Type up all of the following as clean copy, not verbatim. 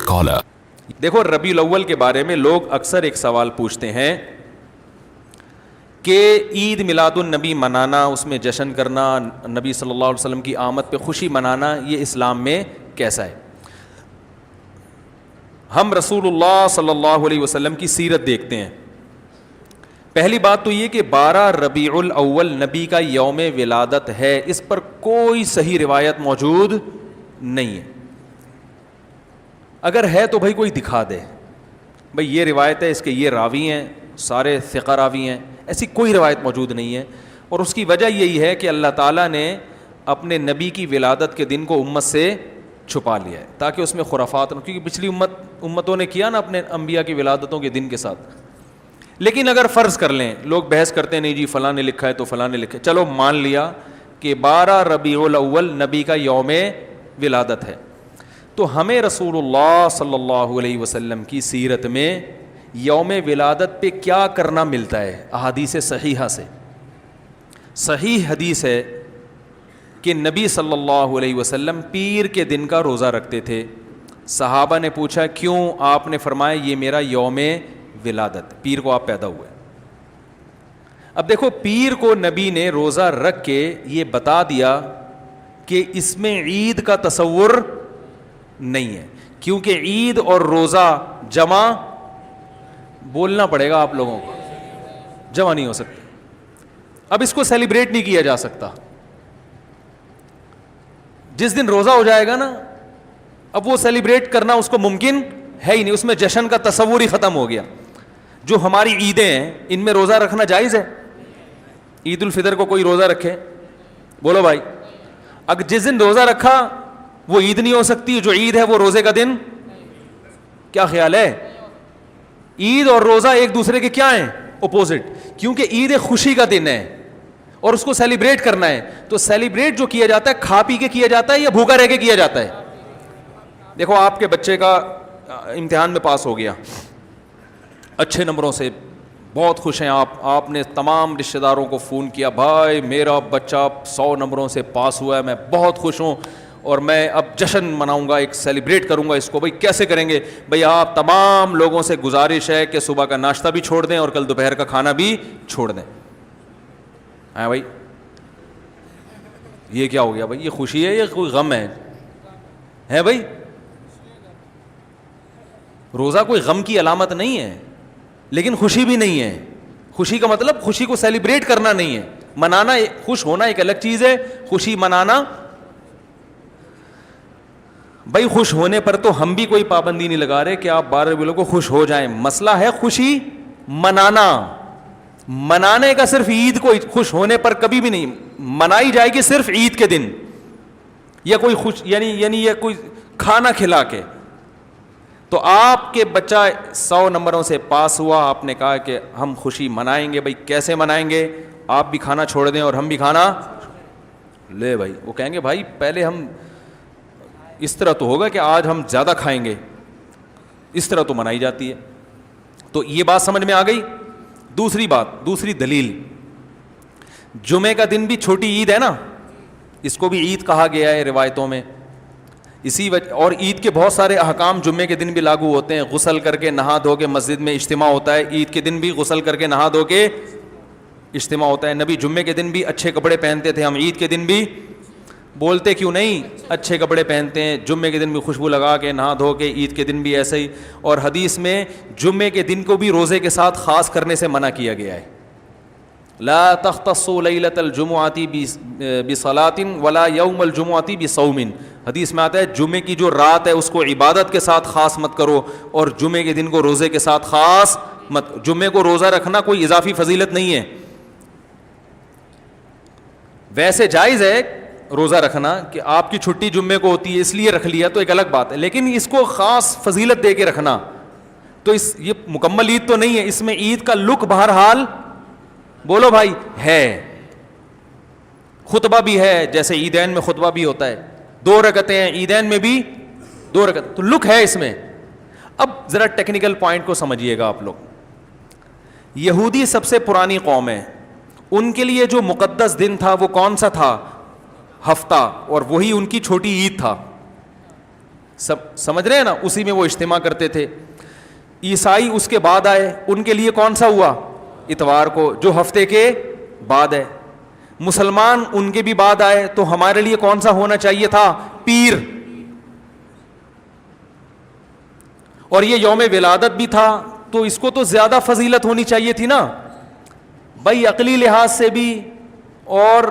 caller. دیکھو ربیع الاول کے بارے میں لوگ اکثر ایک سوال پوچھتے ہیں کہ عید میلاد النبی منانا, اس میں جشن کرنا, نبی صلی اللہ علیہ وسلم کی آمد پہ خوشی منانا, یہ اسلام میں کیسا ہے؟ ہم رسول اللہ صلی اللہ علیہ وسلم کی سیرت دیکھتے ہیں. پہلی بات تو یہ کہ 12 ربیع الاول نبی کا یوم ولادت ہے, اس پر کوئی صحیح روایت موجود نہیں ہے. اگر ہے تو بھائی کوئی دکھا دے, بھائی یہ روایت ہے, اس کے یہ راوی ہیں, سارے ثقہ راوی ہیں, ایسی کوئی روایت موجود نہیں ہے. اور اس کی وجہ یہی ہے کہ اللہ تعالیٰ نے اپنے نبی کی ولادت کے دن کو امت سے چھپا لیا ہے تاکہ اس میں خرافات نہ, کیونکہ پچھلی امتوں نے کیا نا اپنے انبیاء کی ولادتوں کے دن کے ساتھ. لیکن اگر فرض کر لیں, لوگ بحث کرتے ہیں نہیں جی فلاں نے لکھا ہے تو فلاں نے لکھا ہے, چلو مان لیا کہ 12 ربیع الاول نبی کا یوم ولادت ہے, تو ہمیں رسول اللہ صلی اللہ علیہ وسلم کی سیرت میں یوم ولادت پہ کیا کرنا ملتا ہے؟ احادیث صحیحہ سے صحیح حدیث ہے کہ نبی صلی اللہ علیہ وسلم پیر کے دن کا روزہ رکھتے تھے. صحابہ نے پوچھا کیوں؟ آپ نے فرمایا یہ میرا یوم ولادت, پیر کو آپ پیدا ہوئے. اب دیکھو پیر کو نبی نے روزہ رکھ کے یہ بتا دیا کہ اس میں عید کا تصور نہیں ہے, کیونکہ عید اور روزہ جمع بولنا پڑے گا آپ لوگوں کو, جمع نہیں ہو سکتے. اب اس کو سیلیبریٹ نہیں کیا جا سکتا. جس دن روزہ ہو جائے گا نا, اب وہ سیلیبریٹ کرنا اس کو ممکن ہے ہی نہیں, اس میں جشن کا تصور ہی ختم ہو گیا. جو ہماری عیدیں ہیں ان میں روزہ رکھنا جائز ہے؟ عید الفطر کو کوئی روزہ رکھے؟ بولو بھائی. اگر جس دن روزہ رکھا وہ عید نہیں ہو سکتی, جو عید ہے وہ روزے کا دن. کیا خیال ہے؟ عید اور روزہ ایک دوسرے کے کیا ہیں؟ اپوزٹ. کیونکہ عید ایک خوشی کا دن ہے اور اس کو سیلیبریٹ کرنا ہے, تو سیلیبریٹ جو کیا جاتا ہے کھا پی کے کیا جاتا ہے یا بھوکا رہ کے کیا جاتا ہے؟ دیکھو آپ کے بچے کا امتحان میں پاس ہو گیا اچھے نمبروں سے, بہت خوش ہیں آپ نے تمام رشتہ داروں کو فون کیا, بھائی میرا بچہ 100 نمبروں سے پاس ہوا ہے, میں بہت خوش ہوں اور میں اب جشن مناؤں گا, ایک سیلیبریٹ کروں گا اس کو. بھائی کیسے کریں گے؟ بھائی آپ تمام لوگوں سے گزارش ہے کہ صبح کا ناشتہ بھی چھوڑ دیں اور کل دوپہر کا کھانا بھی چھوڑ دیں. ہاں بھائی یہ کیا ہو گیا بھائی؟ یہ خوشی ہے یا کوئی غم ہے بھائی؟ روزہ کوئی غم کی علامت نہیں ہے لیکن خوشی بھی نہیں ہے. خوشی کا مطلب خوشی کو سیلیبریٹ کرنا نہیں ہے, منانا. خوش ہونا ایک الگ چیز ہے, خوشی منانا. بھائی خوش ہونے پر تو ہم بھی کوئی پابندی نہیں لگا رہے کہ آپ 12 ربیع کو خوش ہو جائیں, مسئلہ ہے خوشی منانا. منانے کا صرف عید کو خوش ہونے پر کبھی بھی نہیں منائی جائے گی, صرف عید کے دن یا کوئی خوش یعنی یا کوئی کھانا کھلا کے. تو آپ کے بچہ 100 نمبروں سے پاس ہوا, آپ نے کہا کہ ہم خوشی منائیں گے. بھائی کیسے منائیں گے؟ آپ بھی کھانا چھوڑ دیں اور ہم بھی کھانا لے. بھائی وہ کہیں گے بھائی پہلے ہم اس طرح تو ہوگا کہ آج ہم زیادہ کھائیں گے, اس طرح تو منائی جاتی ہے. تو یہ بات سمجھ میں آ گئی. دوسری بات, دوسری دلیل, جمعے کا دن بھی چھوٹی عید ہے نا, اس کو بھی عید کہا گیا ہے روایتوں میں. اسی وجہ اور عید کے بہت سارے احکام جمعے کے دن بھی لاگو ہوتے ہیں. غسل کر کے نہا دھو کے مسجد میں اجتماع ہوتا ہے, عید کے دن بھی غسل کر کے نہا دھو کے اجتماع ہوتا ہے. نبی جمعے کے دن بھی اچھے کپڑے پہنتے تھے, ہم عید کے دن بھی بولتے کیوں نہیں اچھے کپڑے پہنتے ہیں, جمعے کے دن بھی خوشبو لگا کے نہا دھو کے, عید کے دن بھی ایسے ہی. اور حدیث میں جمعے کے دن کو بھی روزے کے ساتھ خاص کرنے سے منع کیا گیا ہے. لا تختصوا لیلۃ الجمعۃ بصلاۃ ولا یوم الجمعۃ بصوم. حدیث میں آتا ہے جمعے کی جو رات ہے اس کو عبادت کے ساتھ خاص مت کرو اور جمعے کے دن کو روزے کے ساتھ خاص مت. جمعے کو روزہ رکھنا کوئی اضافی فضیلت نہیں ہے, ویسے جائز ہے روزہ رکھنا کہ آپ کی چھٹی جمعے کو ہوتی ہے اس لیے رکھ لیا تو ایک الگ بات ہے, لیکن اس کو خاص فضیلت دے کے رکھنا تو یہ مکمل عید تو نہیں ہے. اس میں عید کا لک بہرحال بولو بھائی ہے, خطبہ بھی ہے, جیسے عیدین میں خطبہ بھی ہوتا ہے, 2 رکعتیں ہیں عیدین میں بھی 2 رکعت, تو لک ہے اس میں. اب ذرا ٹیکنیکل پوائنٹ کو سمجھیے گا آپ لوگ. یہودی سب سے پرانی قوم ہے, ان کے لیے جو مقدس دن تھا وہ کون سا تھا؟ ہفتہ, اور وہی ان کی چھوٹی عید تھا. سمجھ رہے ہیں نا, اسی میں وہ اجتماع کرتے تھے. عیسائی اس کے بعد آئے, ان کے لیے کون سا ہوا؟ اتوار کو, جو ہفتے کے بعد ہے. مسلمان ان کے بھی بعد آئے, تو ہمارے لیے کون سا ہونا چاہیے تھا؟ پیر. اور یہ یوم ولادت بھی تھا, تو اس کو تو زیادہ فضیلت ہونی چاہیے تھی نا بھائی, عقلی لحاظ سے بھی اور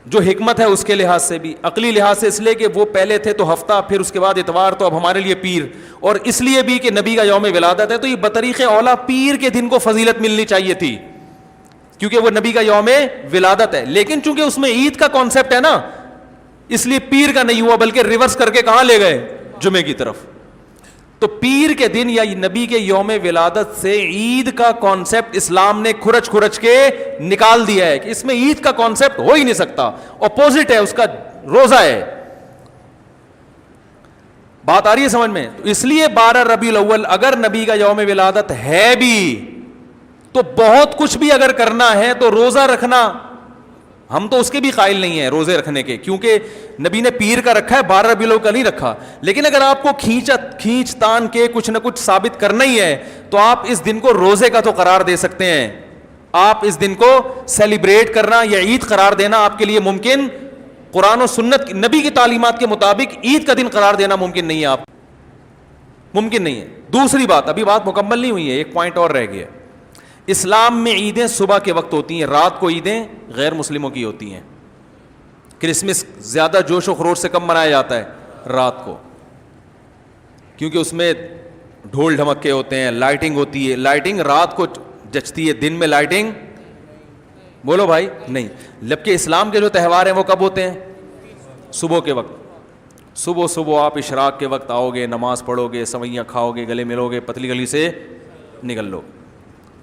جو حکمت ہے اس کے لحاظ سے بھی. عقلی لحاظ سے اس لیے کہ وہ پہلے تھے تو ہفتہ, پھر اس کے بعد اتوار, تو اب ہمارے لیے پیر. اور اس لیے بھی کہ نبی کا یوم ولادت ہے, تو یہ بطریق اولا پیر کے دن کو فضیلت ملنی چاہیے تھی, کیونکہ وہ نبی کا یوم ولادت ہے. لیکن چونکہ اس میں عید کا کانسیپٹ ہے نا, اس لیے پیر کا نہیں ہوا, بلکہ ریورس کر کے کہاں لے گئے؟ جمعے کی طرف. تو پیر کے دن یا نبی کے یوم ولادت سے عید کا کانسیپٹ اسلام نے کھرچ کھرچ کے نکال دیا ہے کہ اس میں عید کا کانسیپٹ ہو ہی نہیں سکتا, اپوزٹ ہے اس کا, روزہ ہے. بات آ رہی ہے سمجھ میں؟ تو اس لیے 12 ربیع الاول اگر نبی کا یوم ولادت ہے بھی, تو بہت کچھ بھی اگر کرنا ہے تو روزہ رکھنا, ہم تو اس کے بھی قائل نہیں ہیں روزے رکھنے کے, کیونکہ نبی نے پیر کا رکھا ہے, 12 ربیع الاول کا نہیں رکھا. لیکن اگر آپ کو کھینچ تان کے کچھ نہ کچھ ثابت کرنا ہی ہے, تو آپ اس دن کو روزے کا تو قرار دے سکتے ہیں. آپ اس دن کو سیلیبریٹ کرنا یا عید قرار دینا آپ کے لیے ممکن, قرآن و سنت نبی کی تعلیمات کے مطابق عید کا دن قرار دینا ممکن نہیں ہے, آپ ممکن نہیں ہے. دوسری بات, ابھی بات مکمل نہیں ہوئی ہے, ایک پوائنٹ اور رہ گیا. اسلام میں عیدیں صبح کے وقت ہوتی ہیں, رات کو عیدیں غیر مسلموں کی ہوتی ہیں. کرسمس زیادہ جوش و خروش سے کم منایا جاتا ہے رات کو, کیونکہ اس میں ڈھول ڈھمکے ہوتے ہیں, لائٹنگ ہوتی ہے. لائٹنگ رات کو جچتی ہے, دن میں لائٹنگ بولو بھائی نہیں. جبکہ اسلام کے جو تہوار ہیں وہ کب ہوتے ہیں؟ صبح کے وقت. صبح آپ اشراق کے وقت آؤ گے, نماز پڑھو گے, سوئیاں کھاؤ گے, گلے ملو گے, پتلی گلی سے نکل لو.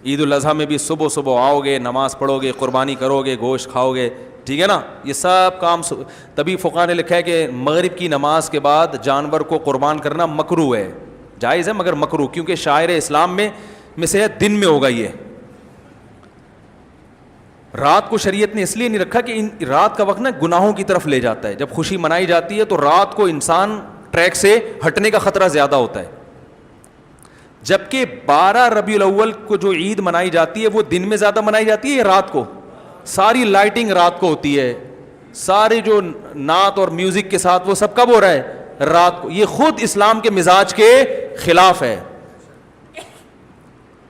عید الاضحیٰ میں بھی صبح آؤ گے, نماز پڑھو گے, قربانی کرو گے, گوشت کھاؤ گے, ٹھیک ہے نا. یہ سب کام تبھی فقہاء نے لکھا ہے کہ مغرب کی نماز کے بعد جانور کو قربان کرنا مکروہ ہے, جائز ہے مگر مکروہ, کیونکہ شاعر اسلام میں سے دن میں ہوگا. یہ رات کو شریعت نے اس لیے نہیں رکھا کہ رات کا وقت نا گناہوں کی طرف لے جاتا ہے. جب خوشی منائی جاتی ہے تو رات کو انسان ٹریک سے ہٹنے کا خطرہ زیادہ ہوتا ہے. جبکہ 12 ربیع الاول کو جو عید منائی جاتی ہے وہ دن میں زیادہ منائی جاتی ہے یا رات کو؟ ساری لائٹنگ رات کو ہوتی ہے, سارے جو نعت اور میوزک کے ساتھ وہ سب کب ہو رہا ہے؟ رات کو. یہ خود اسلام کے مزاج کے خلاف ہے.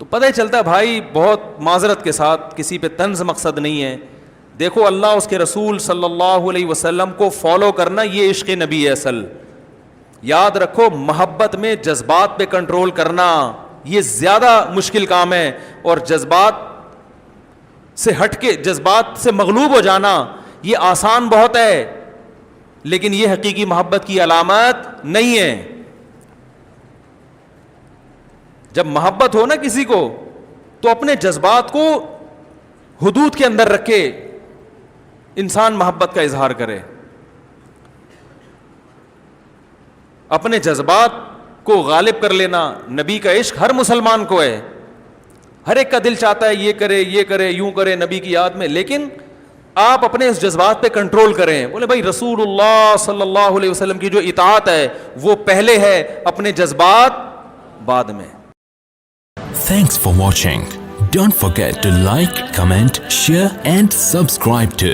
تو پتہ ہی چلتا ہے بھائی, بہت معذرت کے ساتھ, کسی پہ طنز مقصد نہیں ہے. دیکھو اللہ اس کے رسول صلی اللہ علیہ وسلم کو فالو کرنا یہ عشق نبی ہے اصل. یاد رکھو, محبت میں جذبات پہ کنٹرول کرنا یہ زیادہ مشکل کام ہے, اور جذبات سے ہٹ کے, جذبات سے مغلوب ہو جانا یہ آسان بہت ہے, لیکن یہ حقیقی محبت کی علامت نہیں ہے. جب محبت ہو نا کسی کو, تو اپنے جذبات کو حدود کے اندر رکھ کے انسان محبت کا اظہار کرے. اپنے جذبات کو غالب کر لینا. نبی کا عشق ہر مسلمان کو ہے, ہر ایک کا دل چاہتا ہے یہ کرے, یوں کرے نبی کی یاد میں, لیکن آپ اپنے اس جذبات پہ کنٹرول کریں. بولے بھائی رسول اللہ صلی اللہ علیہ وسلم کی جو اطاعت ہے وہ پہلے ہے, اپنے جذبات بعد میں. Thanks for watching. Don't forget to like, comment, share and subscribe to